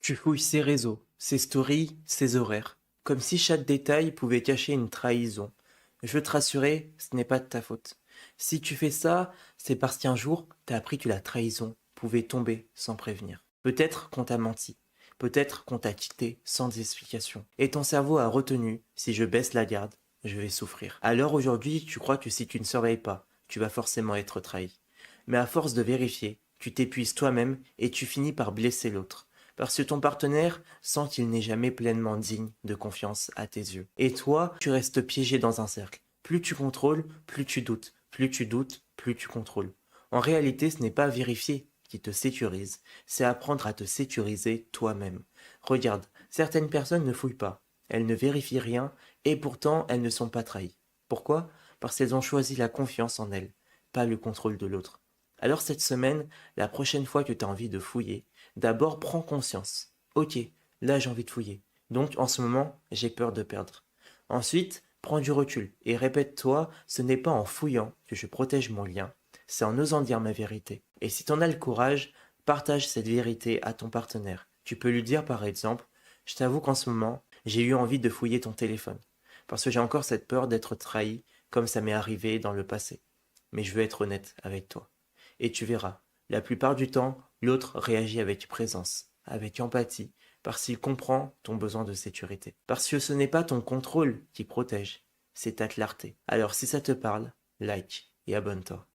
Tu fouilles ses réseaux, ses stories, ses horaires, comme si chaque détail pouvait cacher une trahison. Je veux te rassurer, ce n'est pas de ta faute. Si tu fais ça, c'est parce qu'un jour, t'as appris que la trahison pouvait tomber sans prévenir. Peut-être qu'on t'a menti, peut-être qu'on t'a quitté sans explication. Et ton cerveau a retenu, si je baisse la garde, je vais souffrir. Alors aujourd'hui, tu crois que si tu ne surveilles pas, tu vas forcément être trahi. Mais à force de vérifier, tu t'épuises toi-même et tu finis par blesser l'autre. Parce que ton partenaire sent qu'il n'est jamais pleinement digne de confiance à tes yeux. Et toi, tu restes piégé dans un cercle. Plus tu contrôles, plus tu doutes. Plus tu doutes, plus tu contrôles. En réalité, ce n'est pas vérifier qui te sécurise, c'est apprendre à te sécuriser toi-même. Regarde, certaines personnes ne fouillent pas, elles ne vérifient rien, et pourtant elles ne sont pas trahies. Pourquoi? Parce qu'elles ont choisi la confiance en elles, pas le contrôle de l'autre. Alors cette semaine, la prochaine fois que tu as envie de fouiller, d'abord prends conscience. Ok, là j'ai envie de fouiller. Donc en ce moment, j'ai peur de perdre. Ensuite, prends du recul et répète-toi, ce n'est pas en fouillant que je protège mon lien, c'est en osant dire ma vérité. Et si tu en as le courage, partage cette vérité à ton partenaire. Tu peux lui dire par exemple, je t'avoue qu'en ce moment, j'ai eu envie de fouiller ton téléphone, parce que j'ai encore cette peur d'être trahi comme ça m'est arrivé dans le passé. Mais je veux être honnête avec toi. Et tu verras, la plupart du temps, l'autre réagit avec présence, avec empathie, parce qu'il comprend ton besoin de sécurité. Parce que ce n'est pas ton contrôle qui protège, c'est ta clarté. Alors si ça te parle, like et abonne-toi.